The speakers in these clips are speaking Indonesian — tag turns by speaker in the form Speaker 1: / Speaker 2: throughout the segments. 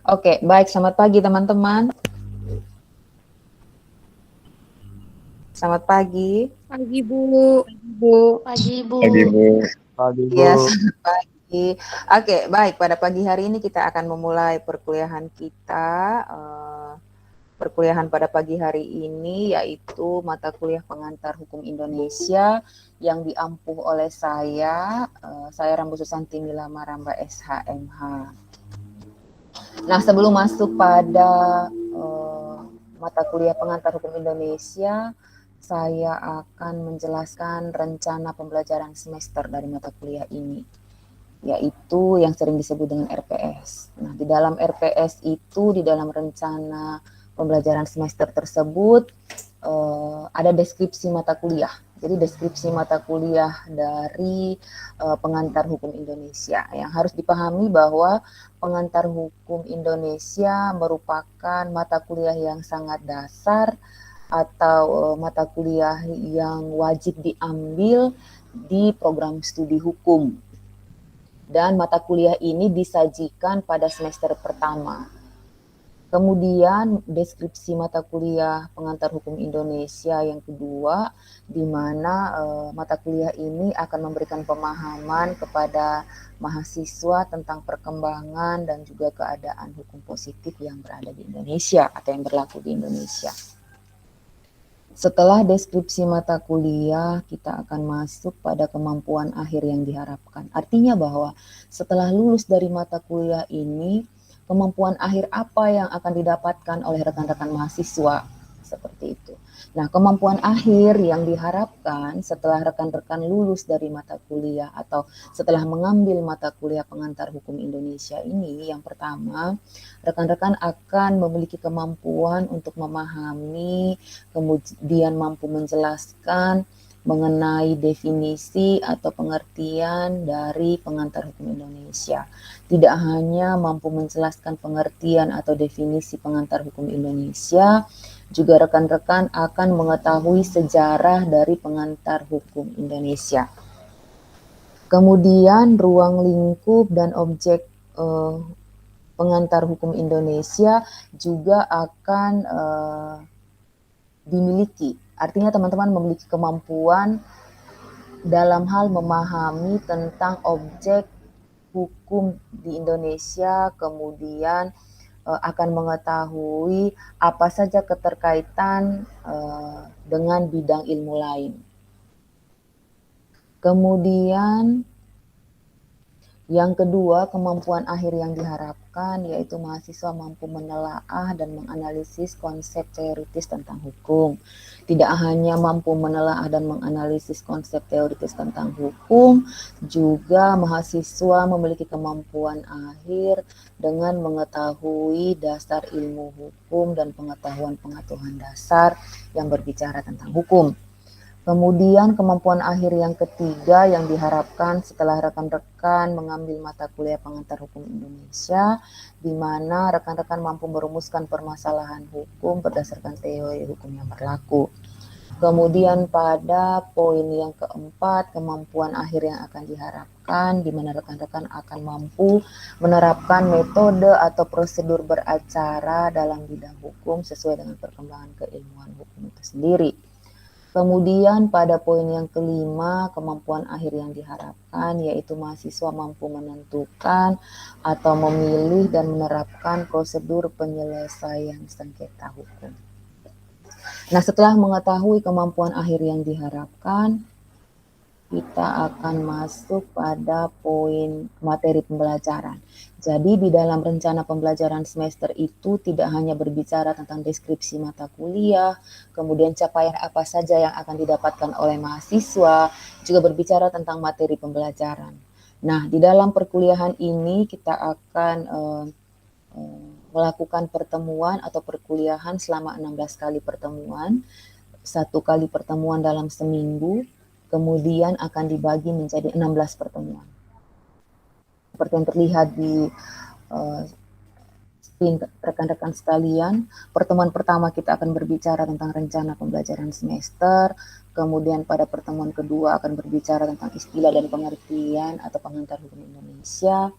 Speaker 1: Oke, baik. Selamat pagi teman-teman. Selamat pagi.
Speaker 2: Pagi Bu.
Speaker 1: Bu.
Speaker 3: Pagi Bu.
Speaker 4: Pagi Bu.
Speaker 5: Pagi Bu.
Speaker 1: Ya, selamat pagi. Oke, baik. Pada pagi hari ini kita akan memulai perkuliahan kita. Perkuliahan pada pagi hari ini yaitu mata kuliah pengantar hukum Indonesia yang diampuh oleh saya Rambu Susanti Mila Maramba SHMH. Nah, sebelum masuk pada mata kuliah pengantar hukum Indonesia, saya akan menjelaskan rencana pembelajaran semester dari mata kuliah ini, yaitu yang sering disebut dengan RPS. Nah, di dalam RPS itu, di dalam rencana pembelajaran semester tersebut, ada deskripsi mata kuliah. Jadi deskripsi mata kuliah dari pengantar hukum Indonesia. Yang harus dipahami bahwa pengantar hukum Indonesia merupakan mata kuliah yang sangat dasar atau mata kuliah yang wajib diambil di program studi hukum. Dan mata kuliah ini disajikan pada semester pertama. Kemudian deskripsi mata kuliah pengantar hukum Indonesia yang kedua, di mana mata kuliah ini akan memberikan pemahaman kepada mahasiswa tentang perkembangan dan juga keadaan hukum positif yang berada di Indonesia atau yang berlaku di Indonesia. Setelah deskripsi mata kuliah, kita akan masuk pada kemampuan akhir yang diharapkan. Artinya bahwa setelah lulus dari mata kuliah ini, kemampuan akhir apa yang akan didapatkan oleh rekan-rekan mahasiswa, seperti itu. Nah, kemampuan akhir yang diharapkan setelah rekan-rekan lulus dari mata kuliah atau setelah mengambil mata kuliah pengantar hukum Indonesia ini, yang pertama, rekan-rekan akan memiliki kemampuan untuk memahami, kemudian mampu menjelaskan mengenai definisi atau pengertian dari pengantar hukum Indonesia. Tidak hanya mampu menjelaskan pengertian atau definisi pengantar hukum Indonesia, juga rekan-rekan akan mengetahui sejarah dari pengantar hukum Indonesia. Kemudian ruang lingkup dan objek pengantar hukum Indonesia juga akan dimiliki. Artinya teman-teman memiliki kemampuan dalam hal memahami tentang objek hukum di Indonesia, kemudian akan mengetahui apa saja keterkaitan dengan bidang ilmu lain. Kemudian yang kedua, kemampuan akhir yang diharapkan yaitu mahasiswa mampu menelaah dan menganalisis konsep teoritis tentang hukum. Tidak hanya mampu menelaah dan menganalisis konsep teoritis tentang hukum, juga mahasiswa memiliki kemampuan akhir dengan mengetahui dasar ilmu hukum dan pengetahuan-pengetahuan dasar yang berbicara tentang hukum. Kemudian kemampuan akhir yang ketiga yang diharapkan setelah rekan-rekan mengambil mata kuliah pengantar hukum Indonesia, di mana rekan-rekan mampu merumuskan permasalahan hukum berdasarkan teori hukum yang berlaku. Kemudian pada poin yang keempat, kemampuan akhir yang akan diharapkan, di mana rekan-rekan akan mampu menerapkan metode atau prosedur beracara dalam bidang hukum sesuai dengan perkembangan keilmuan hukum itu sendiri. Kemudian pada poin yang kelima, kemampuan akhir yang diharapkan yaitu mahasiswa mampu menentukan atau memilih dan menerapkan prosedur penyelesaian sengketa hukum. Nah, setelah mengetahui kemampuan akhir yang diharapkan, kita akan masuk pada poin materi pembelajaran. Jadi di dalam rencana pembelajaran semester itu tidak hanya berbicara tentang deskripsi mata kuliah, kemudian capaian apa saja yang akan didapatkan oleh mahasiswa, juga berbicara tentang materi pembelajaran. Nah, di dalam perkuliahan ini kita akan melakukan pertemuan atau perkuliahan selama 16 kali pertemuan, 1 kali pertemuan dalam seminggu, kemudian akan dibagi menjadi 16 pertemuan. Seperti yang terlihat di rekan-rekan sekalian, pertemuan pertama kita akan berbicara tentang rencana pembelajaran semester, kemudian pada pertemuan kedua akan berbicara tentang istilah dan pengertian atau pengantar hukum Indonesia,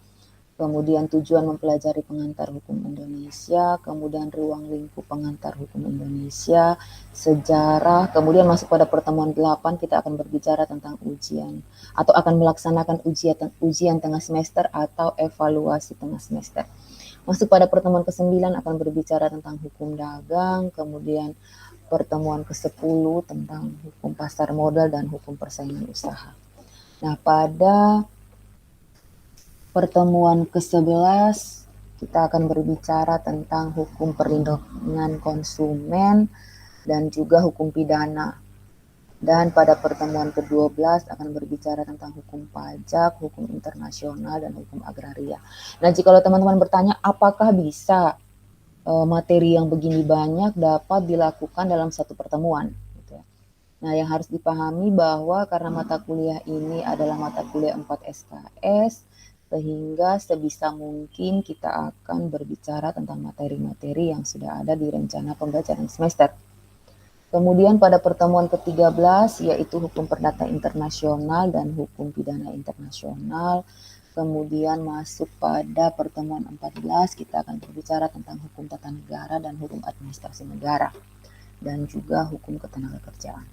Speaker 1: kemudian tujuan mempelajari pengantar hukum Indonesia, kemudian ruang lingkup pengantar hukum Indonesia, sejarah, kemudian masuk pada pertemuan 8 kita akan berbicara tentang ujian atau akan melaksanakan ujian tengah semester atau evaluasi tengah semester. Masuk pada pertemuan ke-9 akan berbicara tentang hukum dagang, kemudian pertemuan ke-10 tentang hukum pasar modal dan hukum persaingan usaha. Nah, pada pertemuan ke-11 kita akan berbicara tentang hukum perlindungan konsumen dan juga hukum pidana. Dan pada pertemuan ke-12 akan berbicara tentang hukum pajak, hukum internasional, dan hukum agraria. Nah, jika teman-teman bertanya apakah bisa materi yang begini banyak dapat dilakukan dalam satu pertemuan. Gitu ya. Nah, yang harus dipahami bahwa karena mata kuliah ini adalah mata kuliah 4 SKS, sehingga sebisa mungkin kita akan berbicara tentang materi-materi yang sudah ada di rencana pembelajaran semester. Kemudian pada pertemuan ke-13 yaitu hukum perdata internasional dan hukum pidana internasional. Kemudian masuk pada pertemuan 14 kita akan berbicara tentang hukum tata negara dan hukum administrasi negara dan juga hukum ketenagakerjaan.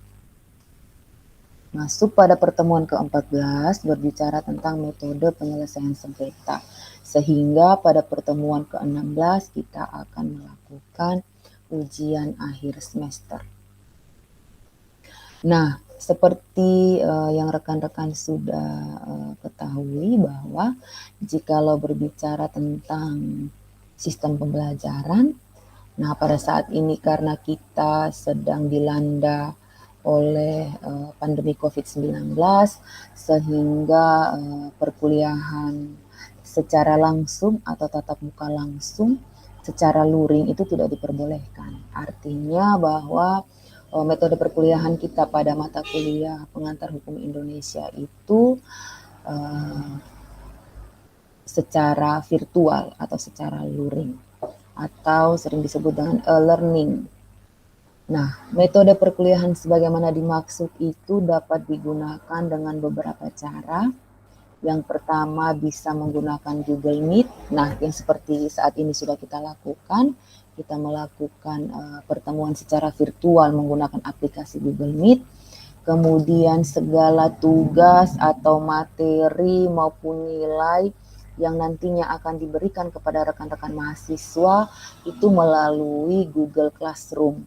Speaker 1: Masuk pada pertemuan ke-14 berbicara tentang metode penyelesaian sengketa. Sehingga pada pertemuan ke-16 kita akan melakukan ujian akhir semester. Nah, seperti yang rekan-rekan sudah ketahui bahwa jikalau berbicara tentang sistem pembelajaran, nah pada saat ini karena kita sedang dilanda oleh pandemi COVID-19 sehingga perkuliahan secara langsung atau tatap muka langsung secara luring itu tidak diperbolehkan. Artinya bahwa metode perkuliahan kita pada mata kuliah pengantar hukum Indonesia itu secara virtual atau secara luring atau sering disebut dengan e-learning. Nah, metode perkuliahan sebagaimana dimaksud itu dapat digunakan dengan beberapa cara. Yang pertama bisa menggunakan Google Meet. Nah, yang seperti saat ini sudah kita lakukan. Kita melakukan pertemuan secara virtual menggunakan aplikasi Google Meet. Kemudian segala tugas atau materi maupun nilai yang nantinya akan diberikan kepada rekan-rekan mahasiswa itu melalui Google Classroom.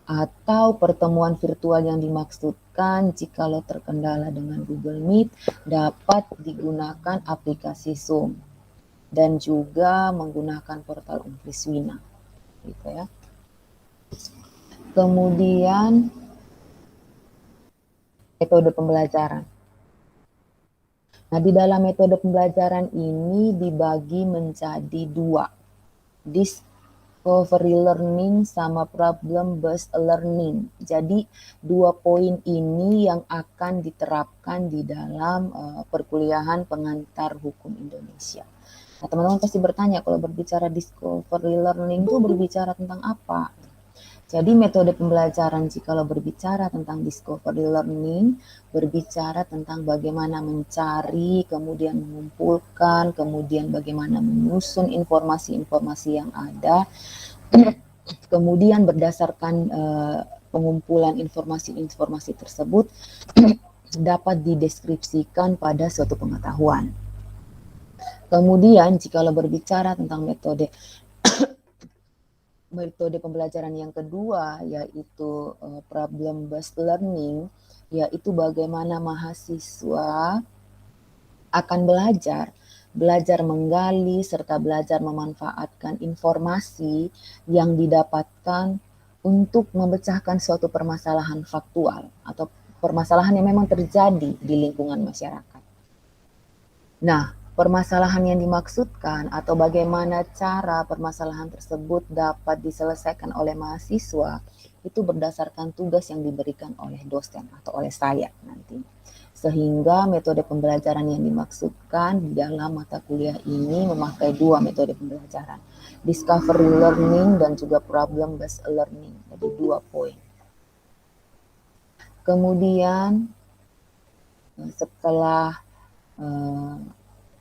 Speaker 1: Atau pertemuan virtual yang dimaksudkan jikalau terkendala dengan Google Meet dapat digunakan aplikasi Zoom dan juga menggunakan portal Umpriswina gitu ya. Kemudian metode pembelajaran. Nah, di dalam metode pembelajaran ini dibagi menjadi 2. Discovery learning sama problem based learning. Jadi 2 poin ini yang akan diterapkan di dalam perkuliahan pengantar hukum Indonesia. Nah, teman-teman pasti bertanya kalau berbicara discovery learning itu berbicara tentang apa? Jadi metode pembelajaran jikalau berbicara tentang discovery learning, berbicara tentang bagaimana mencari, kemudian mengumpulkan, kemudian bagaimana menyusun informasi-informasi yang ada, kemudian berdasarkan pengumpulan informasi-informasi tersebut dapat dideskripsikan pada suatu pengetahuan. Kemudian jikalau berbicara tentang metode pembelajaran yang kedua yaitu problem based learning, yaitu bagaimana mahasiswa akan belajar menggali serta belajar memanfaatkan informasi yang didapatkan untuk memecahkan suatu permasalahan faktual atau permasalahan yang memang terjadi di lingkungan masyarakat. Nah, permasalahan yang dimaksudkan atau bagaimana cara permasalahan tersebut dapat diselesaikan oleh mahasiswa itu berdasarkan tugas yang diberikan oleh dosen atau oleh saya nanti. Sehingga metode pembelajaran yang dimaksudkan di dalam mata kuliah ini memakai 2 metode pembelajaran. Discovery learning dan juga problem based learning. Jadi 2 poin. Kemudian setelah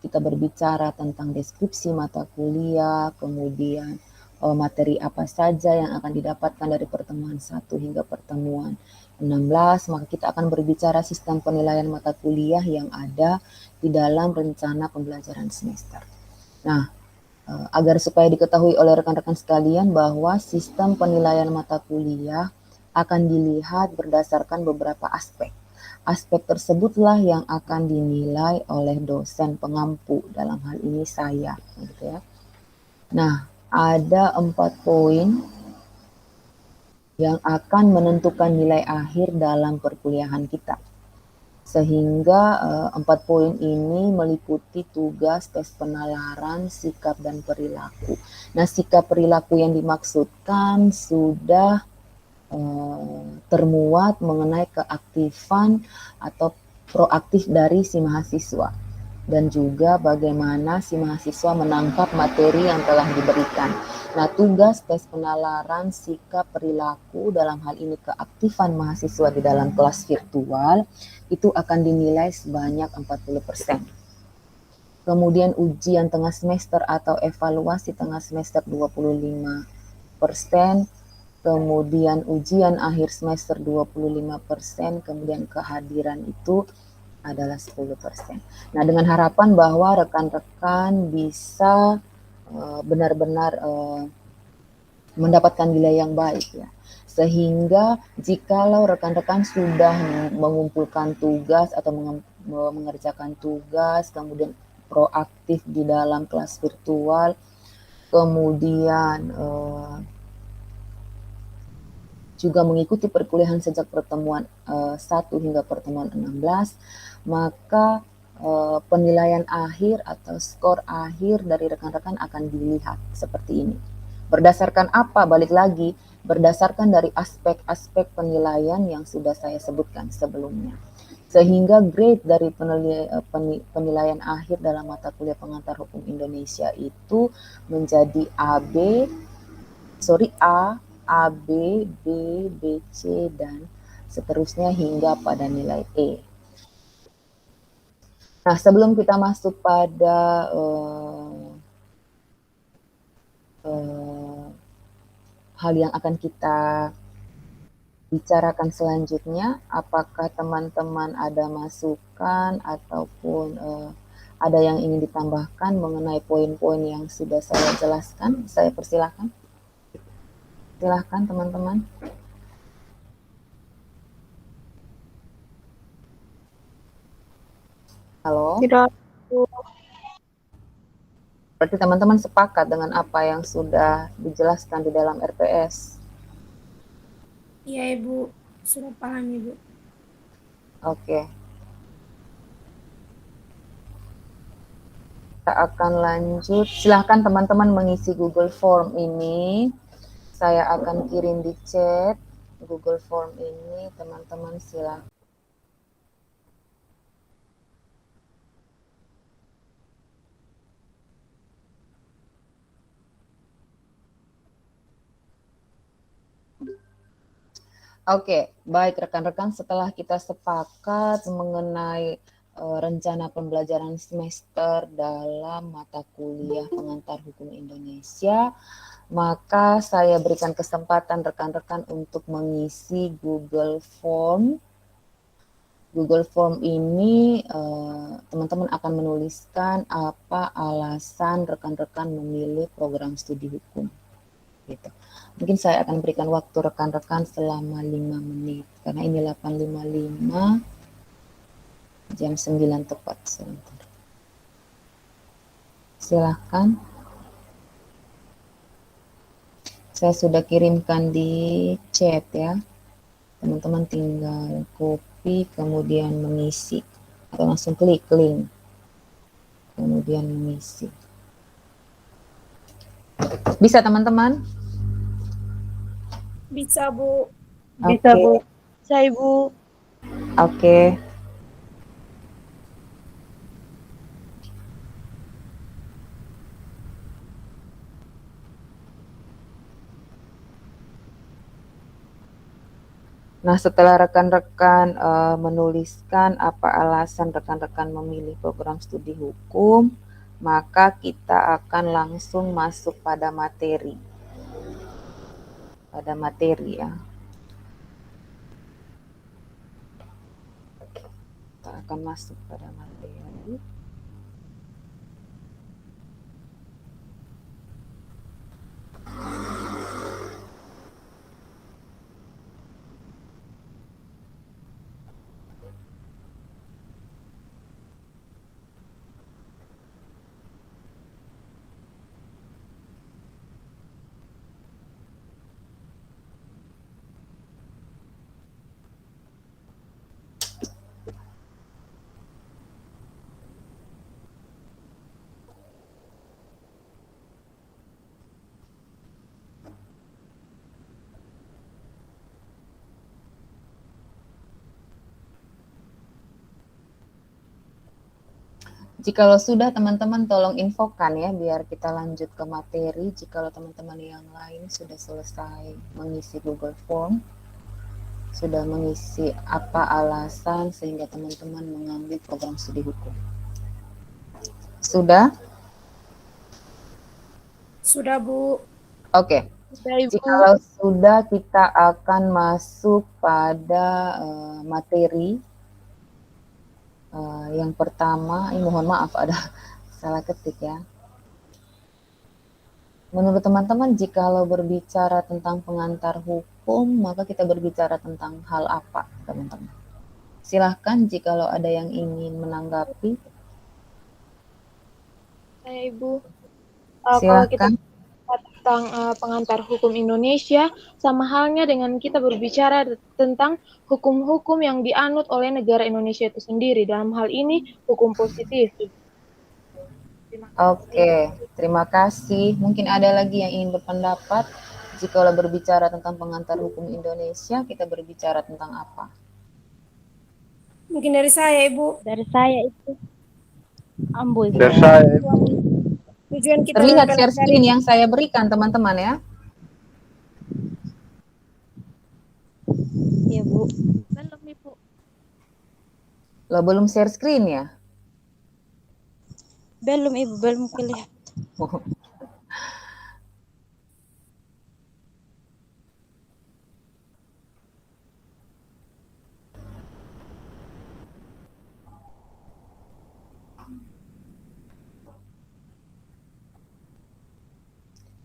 Speaker 1: kita berbicara tentang deskripsi mata kuliah, kemudian materi apa saja yang akan didapatkan dari pertemuan 1 hingga pertemuan 16, maka kita akan berbicara sistem penilaian mata kuliah yang ada di dalam rencana pembelajaran semester. Nah, agar supaya diketahui oleh rekan-rekan sekalian bahwa sistem penilaian mata kuliah akan dilihat berdasarkan beberapa aspek. Aspek tersebutlah yang akan dinilai oleh dosen pengampu, dalam hal ini saya, gitu ya. Nah, ada 4 poin yang akan menentukan nilai akhir dalam perkuliahan kita. Sehingga 4 poin ini meliputi tugas, tes penalaran, sikap, dan perilaku. Nah, sikap perilaku yang dimaksudkan sudah termuat mengenai keaktifan atau proaktif dari si mahasiswa dan juga bagaimana si mahasiswa menangkap materi yang telah diberikan. Nah, tugas tes penalaran sikap perilaku dalam hal ini keaktifan mahasiswa di dalam kelas virtual itu akan dinilai sebanyak 40%. Kemudian ujian tengah semester atau evaluasi tengah semester 25%, kemudian ujian akhir semester 25%, kemudian kehadiran itu adalah 10%. Nah, dengan harapan bahwa rekan-rekan bisa benar-benar mendapatkan nilai yang baik ya. Sehingga jikalau rekan-rekan sudah mengumpulkan tugas atau mengerjakan tugas, kemudian proaktif di dalam kelas virtual, kemudian juga mengikuti perkuliahan sejak pertemuan 1 hingga pertemuan 16, maka penilaian akhir atau skor akhir dari rekan-rekan akan dilihat seperti ini. Berdasarkan apa? Balik lagi, berdasarkan dari aspek-aspek penilaian yang sudah saya sebutkan sebelumnya. Sehingga grade dari penilaian akhir dalam mata kuliah pengantar hukum Indonesia itu menjadi A, B, B, C, dan seterusnya hingga pada nilai E. Nah, sebelum kita masuk pada hal yang akan kita bicarakan selanjutnya, apakah teman-teman ada masukan ataupun ada yang ingin ditambahkan mengenai poin-poin yang sudah saya jelaskan? Saya persilahkan. Silahkan teman-teman. Halo?
Speaker 2: Tidak.
Speaker 1: Berarti teman-teman sepakat dengan apa yang sudah dijelaskan di dalam RPS?
Speaker 2: Iya, Ibu. Sudah paham, Ibu.
Speaker 1: Oke. Kita akan lanjut. Silahkan teman-teman mengisi Google Form ini. Saya akan kirim di chat Google Form ini. Teman-teman silahkan. Oke, baik rekan-rekan, setelah kita sepakat mengenai rencana pembelajaran semester dalam mata kuliah pengantar hukum Indonesia, maka saya berikan kesempatan rekan-rekan untuk mengisi Google Form. Google Form ini teman-teman akan menuliskan apa alasan rekan-rekan memilih program studi hukum. Gitu. Mungkin saya akan berikan waktu rekan-rekan selama 5 menit karena ini 8.55 jam 9 tepat sebentar. Silahkan. Saya sudah kirimkan di chat ya. Teman-teman tinggal copy kemudian mengisi atau langsung klik link kemudian mengisi. Bisa teman-teman?
Speaker 2: Bisa, Bu.
Speaker 1: Bisa, Bu.
Speaker 2: Bisa, Ibu.
Speaker 1: Oke. Nah, setelah rekan-rekan menuliskan apa alasan rekan-rekan memilih program studi hukum, maka kita akan langsung masuk pada materi. Pada materi ya. Kita akan masuk pada materi. Jikalau sudah, teman-teman tolong infokan ya, biar kita lanjut ke materi. Jikalau teman-teman yang lain sudah selesai mengisi Google Form, sudah mengisi apa alasan sehingga teman-teman mengambil program studi hukum. Sudah?
Speaker 2: Sudah, Bu.
Speaker 1: Oke.
Speaker 2: Sudah, Ibu.
Speaker 1: Jikalau sudah, kita akan masuk pada materi. Yang pertama, mohon maaf ada salah ketik ya. Menurut teman-teman, jikalau berbicara tentang pengantar hukum, maka kita berbicara tentang hal apa, teman-teman? Silahkan jikalau ada yang ingin menanggapi.
Speaker 2: Saya, Ibu. Kalau kita
Speaker 1: Silahkan.
Speaker 2: tentang pengantar hukum Indonesia, sama halnya dengan kita berbicara tentang hukum-hukum yang dianut oleh negara Indonesia itu sendiri. Dalam hal ini, hukum positif. Terima kasih.
Speaker 1: Oke, terima kasih. Mungkin ada lagi yang ingin berpendapat. Jikalau berbicara tentang pengantar hukum Indonesia, kita berbicara tentang apa?
Speaker 2: Mungkin dari saya, Ibu.
Speaker 3: Dari saya itu Ambo.
Speaker 4: Dari saya
Speaker 2: Tujuan kita
Speaker 1: Terlihat share
Speaker 2: mempelajari
Speaker 1: screen yang saya berikan, teman-teman ya.
Speaker 3: Iya, Bu. Belum, Ibu.
Speaker 1: Lo belum share screen ya?
Speaker 3: Belum, Ibu. Belum kelihatan.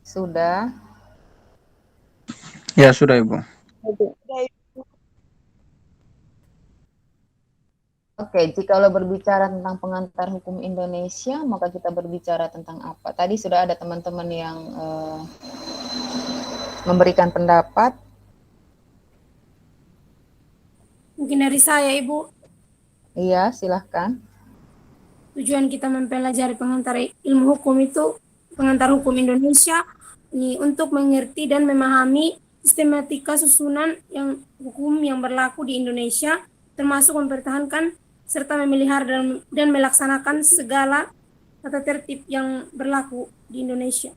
Speaker 1: Sudah?
Speaker 4: ya sudah Ibu.
Speaker 1: Oke, jikalau berbicara tentang pengantar hukum Indonesia, maka kita berbicara tentang apa? Tadi sudah ada teman-teman yang memberikan pendapat.
Speaker 2: mungkin dari saya, Ibu.
Speaker 1: Iya, silahkan.
Speaker 2: Tujuan kita mempelajari pengantar ilmu hukum itu, pengantar hukum Indonesia, ini untuk mengerti dan memahami sistematika susunan yang hukum yang berlaku di Indonesia, termasuk mempertahankan serta memelihara dan melaksanakan segala tata tertib yang berlaku di Indonesia.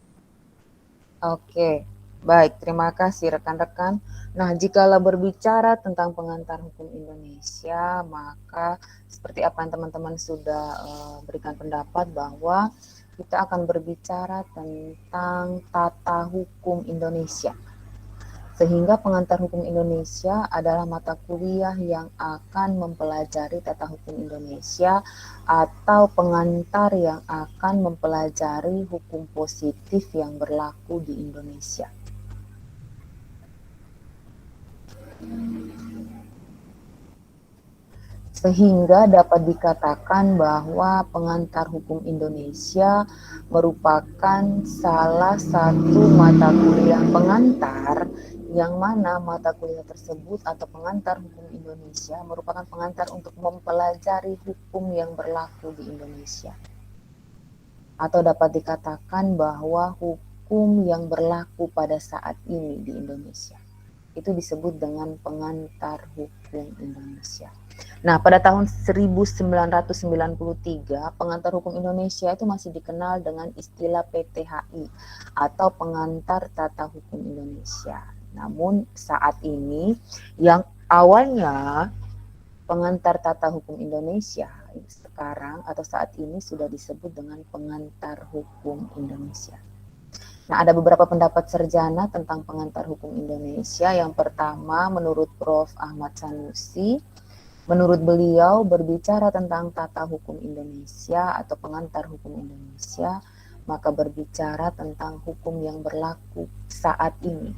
Speaker 1: Oke, baik. Terima kasih rekan-rekan. Nah, jikalau berbicara tentang pengantar hukum Indonesia, maka seperti apa yang teman-teman sudah berikan pendapat bahwa kita akan berbicara tentang tata hukum Indonesia. Sehingga pengantar hukum Indonesia adalah mata kuliah yang akan mempelajari tata hukum Indonesia atau pengantar yang akan mempelajari hukum positif yang berlaku di Indonesia. Sehingga dapat dikatakan bahwa pengantar hukum Indonesia merupakan salah satu mata kuliah pengantar, yang mana mata kuliah tersebut atau pengantar hukum Indonesia merupakan pengantar untuk mempelajari hukum yang berlaku di Indonesia. Atau dapat dikatakan bahwa hukum yang berlaku pada saat ini di Indonesia itu disebut dengan pengantar hukum Indonesia. Nah, pada tahun 1993, pengantar hukum Indonesia itu masih dikenal dengan istilah PTHI atau Pengantar Tata Hukum Indonesia. Namun saat ini yang Awalnya pengantar tata hukum Indonesia sekarang atau saat ini sudah disebut dengan pengantar hukum Indonesia. Nah, ada beberapa pendapat sarjana tentang pengantar hukum Indonesia. Yang pertama, menurut Prof. Ahmad Sanusi, menurut beliau berbicara tentang tata hukum Indonesia atau pengantar hukum Indonesia, maka berbicara tentang hukum yang berlaku saat ini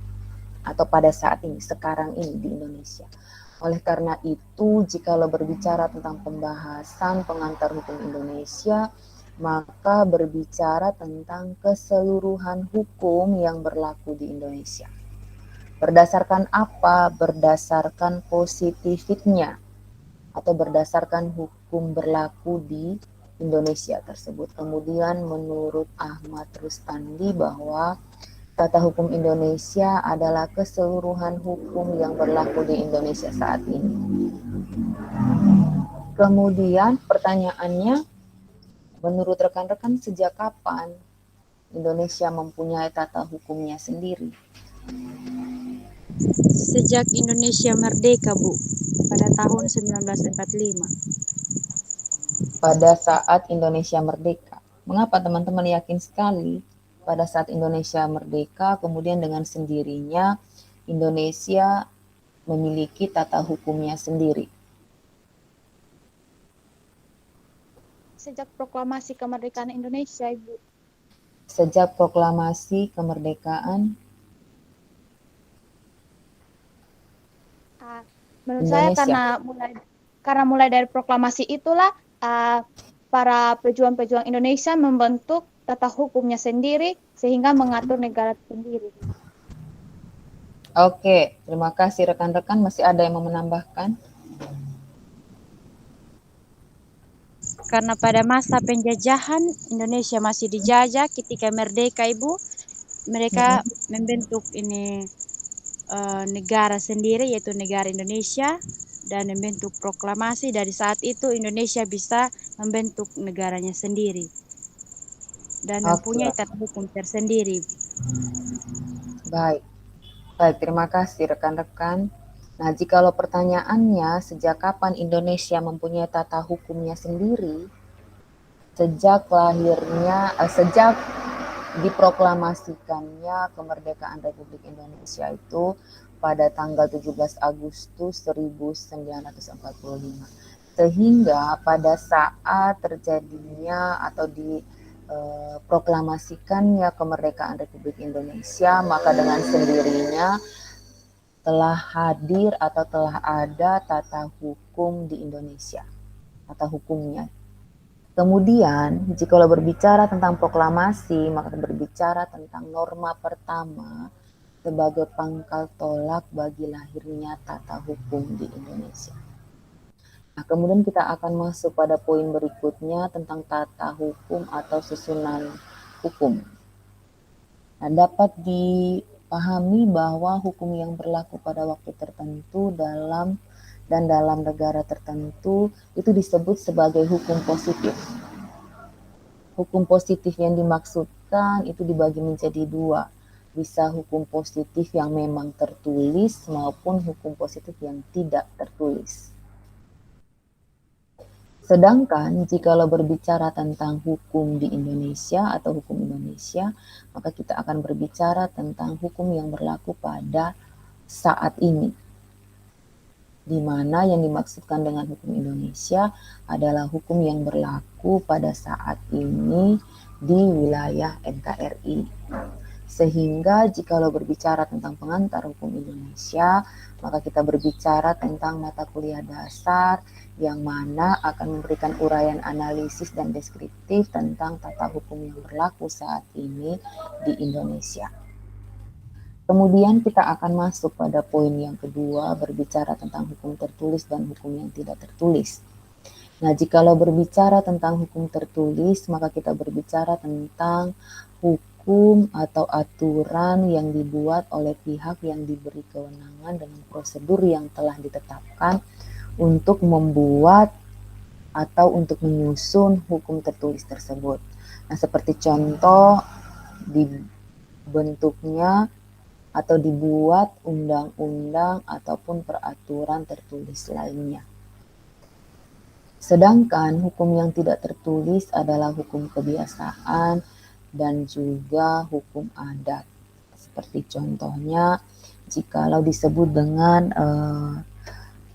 Speaker 1: atau pada saat ini, sekarang ini di Indonesia. Oleh karena itu, jikalau berbicara tentang pembahasan pengantar hukum Indonesia, maka berbicara tentang keseluruhan hukum yang berlaku di Indonesia. Berdasarkan apa? Berdasarkan positifnya atau berdasarkan hukum berlaku di Indonesia tersebut. Kemudian menurut Ahmad Rustandi bahwa tata hukum Indonesia adalah keseluruhan hukum yang berlaku di Indonesia saat ini. Kemudian pertanyaannya, menurut rekan-rekan sejak kapan Indonesia mempunyai tata hukumnya sendiri?
Speaker 3: Sejak Indonesia merdeka, Bu, pada tahun 1945.
Speaker 1: Pada saat Indonesia merdeka. Mengapa teman-teman yakin sekali pada saat Indonesia merdeka, kemudian dengan sendirinya Indonesia memiliki tata hukumnya sendiri?
Speaker 3: Sejak proklamasi kemerdekaan Indonesia, Ibu.
Speaker 1: Sejak proklamasi kemerdekaan
Speaker 3: Menurut saya
Speaker 1: Indonesia.
Speaker 3: karena mulai dari proklamasi itulah para pejuang-pejuang Indonesia membentuk tata hukumnya sendiri sehingga mengatur negara sendiri.
Speaker 1: Oke, terima kasih rekan-rekan. Masih ada yang mau menambahkan?
Speaker 3: Karena pada masa penjajahan Indonesia masih dijajah, ketika merdeka, Ibu, mereka membentuk ini negara sendiri, yaitu negara Indonesia, dan membentuk proklamasi. Dari saat itu Indonesia bisa membentuk negaranya sendiri dan mempunyai
Speaker 1: Oke,
Speaker 3: tata hukum tersendiri.
Speaker 1: baik. Baik, terima kasih rekan-rekan. Nah, jikalau pertanyaannya sejak kapan Indonesia mempunyai tata hukumnya sendiri, sejak sejak diproklamasikannya kemerdekaan Republik Indonesia itu pada tanggal 17 Agustus 1945. Sehingga pada saat terjadinya atau diproklamasikannya kemerdekaan Republik Indonesia, maka dengan sendirinya telah hadir atau telah ada tata hukum di Indonesia, tata hukumnya. Kemudian, jika berbicara tentang proklamasi, maka berbicara tentang norma pertama sebagai pangkal tolak bagi lahirnya tata hukum di Indonesia. Nah, kemudian kita akan masuk pada poin berikutnya tentang tata hukum atau susunan hukum. Nah, dapat dipahami bahwa hukum yang berlaku pada waktu tertentu dalam negara tertentu itu disebut sebagai hukum positif. Hukum positif yang dimaksudkan itu dibagi menjadi dua. Bisa hukum positif yang memang tertulis maupun hukum positif yang tidak tertulis. Sedangkan jikalau berbicara tentang hukum di Indonesia atau hukum Indonesia, maka kita akan berbicara tentang hukum yang berlaku pada saat ini. Di mana yang dimaksudkan dengan hukum Indonesia adalah hukum yang berlaku pada saat ini di wilayah NKRI. Sehingga jikalau berbicara tentang pengantar hukum Indonesia, maka kita berbicara tentang mata kuliah dasar yang mana akan memberikan uraian analisis dan deskriptif tentang tata hukum yang berlaku saat ini di Indonesia. Kemudian kita akan masuk pada poin yang kedua, berbicara tentang hukum tertulis dan hukum yang tidak tertulis. Nah, jikalau berbicara tentang hukum tertulis, maka kita berbicara tentang hukum atau aturan yang dibuat oleh pihak yang diberi kewenangan dengan prosedur yang telah ditetapkan untuk membuat atau untuk menyusun hukum tertulis tersebut. Nah, seperti contoh dibentuknya atau dibuat undang-undang ataupun peraturan tertulis lainnya. Sedangkan hukum yang tidak tertulis adalah hukum kebiasaan dan juga hukum adat. Seperti contohnya, jikalau disebut dengan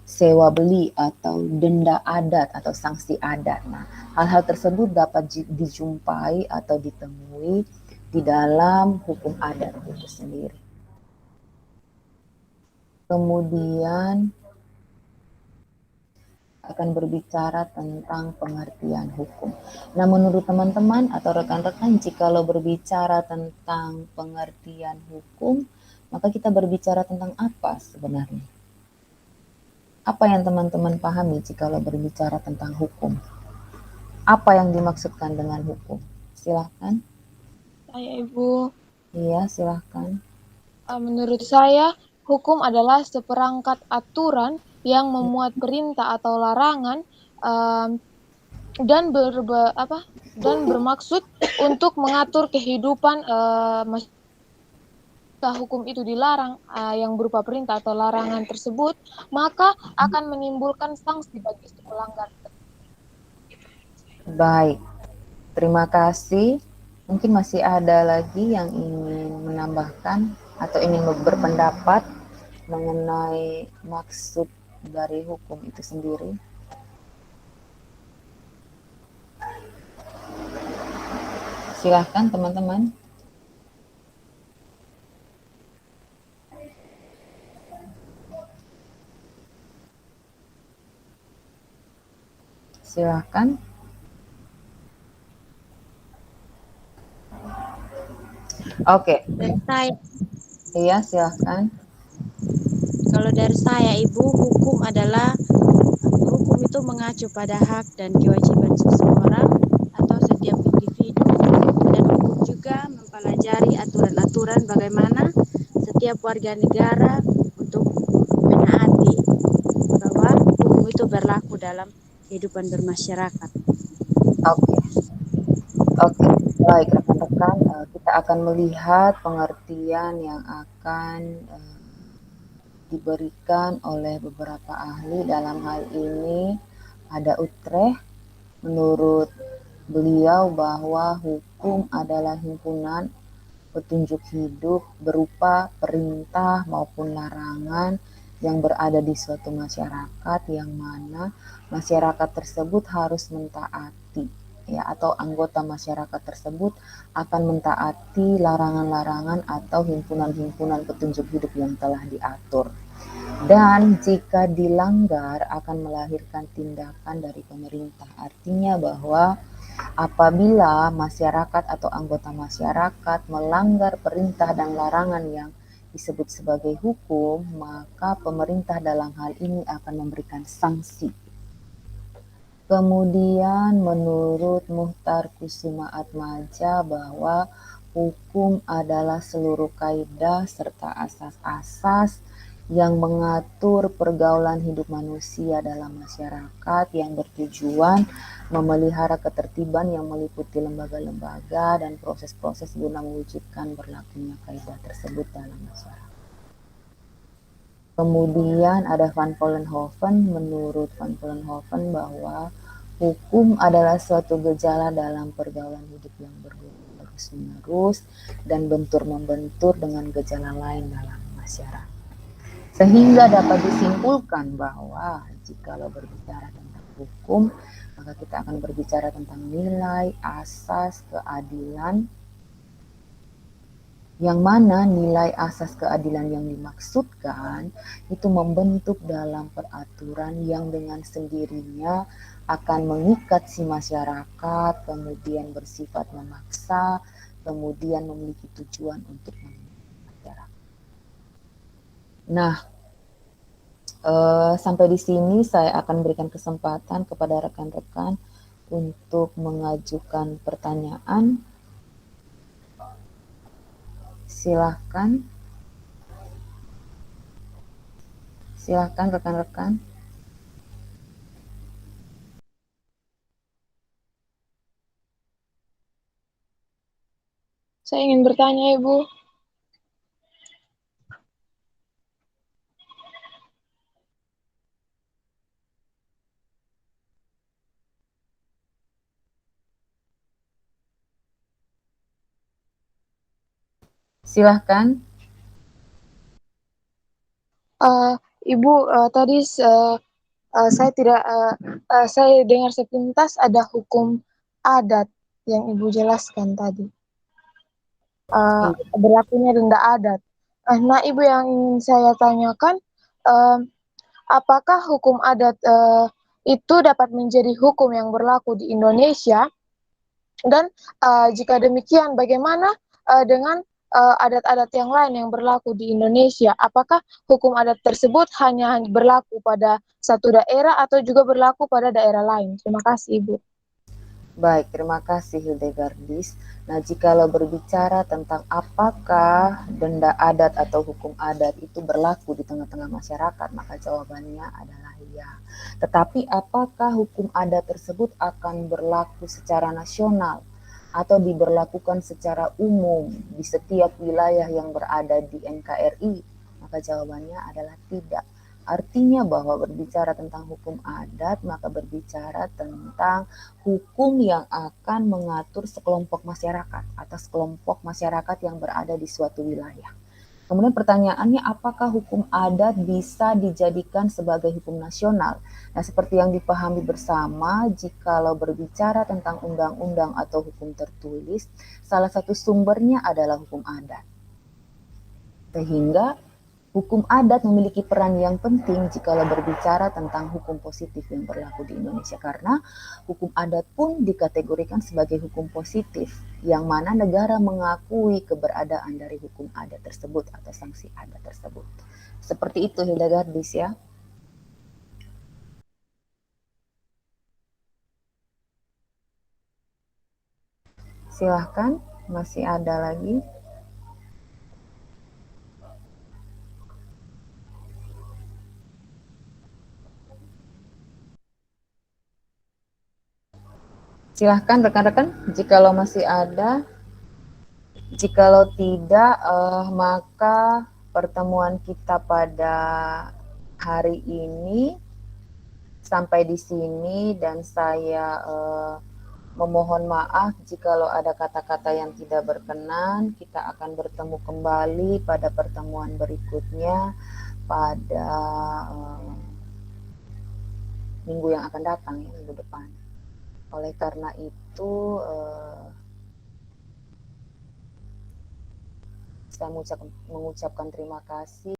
Speaker 1: sewa beli atau denda adat atau sanksi adat. Nah, hal-hal tersebut dapat dijumpai atau ditemui di dalam hukum adat itu sendiri. Kemudian akan berbicara tentang pengertian hukum. Nah, menurut teman-teman atau rekan-rekan, jikalau berbicara tentang pengertian hukum, maka kita berbicara tentang apa sebenarnya? Apa yang teman-teman pahami jikalau berbicara tentang hukum? Apa yang dimaksudkan dengan hukum? Silahkan.
Speaker 4: Saya Ibu.
Speaker 1: Iya, silahkan.
Speaker 4: Menurut saya, hukum adalah seperangkat aturan yang memuat perintah atau larangan dan bermaksud untuk mengatur kehidupan masyarakat. Hukum itu dilarang yang berupa perintah atau larangan tersebut, maka akan menimbulkan sanksi bagi si pelanggar.
Speaker 1: Baik, terima kasih. Mungkin masih ada lagi yang ingin menambahkan atau ingin berpendapat mengenai maksud dari hukum itu sendiri. Silahkan teman-teman. Silahkan. Oke.
Speaker 3: Dari saya,
Speaker 1: Iya, silahkan.
Speaker 3: kalau dari saya Ibu, hukum itu mengacu pada hak dan kewajiban seseorang atau setiap individu, dan hukum juga mempelajari aturan-aturan bagaimana setiap warga negara untuk menaati bahwa hukum itu berlaku dalam kehidupan bermasyarakat.
Speaker 1: Oke. Oke, baik rekan-rekan, kita akan melihat pengertian yang akan diberikan oleh beberapa ahli. Dalam hal ini ada Utrecht. Menurut beliau bahwa hukum adalah himpunan petunjuk hidup berupa perintah maupun larangan yang berada di suatu masyarakat, yang mana masyarakat tersebut harus mentaati, ya, atau anggota masyarakat tersebut akan mentaati larangan-larangan atau himpunan-himpunan petunjuk hidup yang telah diatur. Dan jika dilanggar akan melahirkan tindakan dari pemerintah. Artinya bahwa apabila masyarakat atau anggota masyarakat melanggar perintah dan larangan yang disebut sebagai hukum, maka pemerintah dalam hal ini akan memberikan sanksi. Kemudian menurut Muhtar Kusumaatmadja bahwa hukum adalah seluruh kaidah serta asas-asas yang mengatur pergaulan hidup manusia dalam masyarakat, yang bertujuan memelihara ketertiban yang meliputi lembaga-lembaga dan proses-proses guna mewujudkan berlakunya kaidah tersebut dalam masyarakat. Kemudian ada Van Vollenhoven. Menurut Van Vollenhoven bahwa hukum adalah suatu gejala dalam pergaulan hidup yang terus-menerus dan bentur-membentur dengan gejala lain dalam masyarakat. Sehingga dapat disimpulkan bahwa jikalau berbicara tentang hukum, maka kita akan berbicara tentang nilai, asas, keadilan, yang mana nilai asas keadilan yang dimaksudkan itu membentuk dalam peraturan yang dengan sendirinya akan mengikat si masyarakat, kemudian bersifat memaksa, kemudian memiliki tujuan untuk masyarakat. Nah, sampai di sini saya akan berikan kesempatan kepada rekan-rekan untuk mengajukan pertanyaan. Silahkan. Silahkan rekan-rekan.
Speaker 4: Saya ingin bertanya, Ibu.
Speaker 1: Silahkan.
Speaker 4: Ibu, tadi saya tidak, saya dengar sepintas ada hukum adat yang Ibu jelaskan tadi. Berlakunya denda adat. Nah, Ibu yang ingin saya tanyakan, apakah hukum adat itu dapat menjadi hukum yang berlaku di Indonesia? Dan jika demikian, bagaimana dengan adat-adat yang lain yang berlaku di Indonesia? Apakah hukum adat tersebut hanya berlaku pada satu daerah atau juga berlaku pada daerah lain? Terima kasih, Ibu.
Speaker 1: Baik, terima kasih Hildegardis. Nah, jikalau berbicara tentang apakah denda adat atau hukum adat itu berlaku di tengah-tengah masyarakat, maka jawabannya adalah ya. Tetapi apakah hukum adat tersebut akan berlaku secara nasional atau diberlakukan secara umum di setiap wilayah yang berada di NKRI? Maka jawabannya adalah tidak. Artinya bahwa berbicara tentang hukum adat, maka berbicara tentang hukum yang akan mengatur sekelompok masyarakat atas kelompok masyarakat yang berada di suatu wilayah. Kemudian pertanyaannya, apakah hukum adat bisa dijadikan sebagai hukum nasional? Nah, seperti yang dipahami bersama, jikalau berbicara tentang undang-undang atau hukum tertulis, salah satu sumbernya adalah hukum adat. Sehingga hukum adat memiliki peran yang penting jikalau berbicara tentang hukum positif yang berlaku di Indonesia, karena hukum adat pun dikategorikan sebagai hukum positif yang mana negara mengakui keberadaan dari hukum adat tersebut atau sanksi adat tersebut. Seperti itu Hildegardis ya. Silahkan, masih ada lagi. Silahkan rekan-rekan, jikalau masih ada. Jikalau tidak, maka pertemuan kita pada hari ini sampai di sini, dan saya memohon maaf jikalau ada kata-kata yang tidak berkenan. Kita akan bertemu kembali pada pertemuan berikutnya pada minggu yang akan datang, ya, minggu depan. Oleh karena itu, saya mengucapkan terima kasih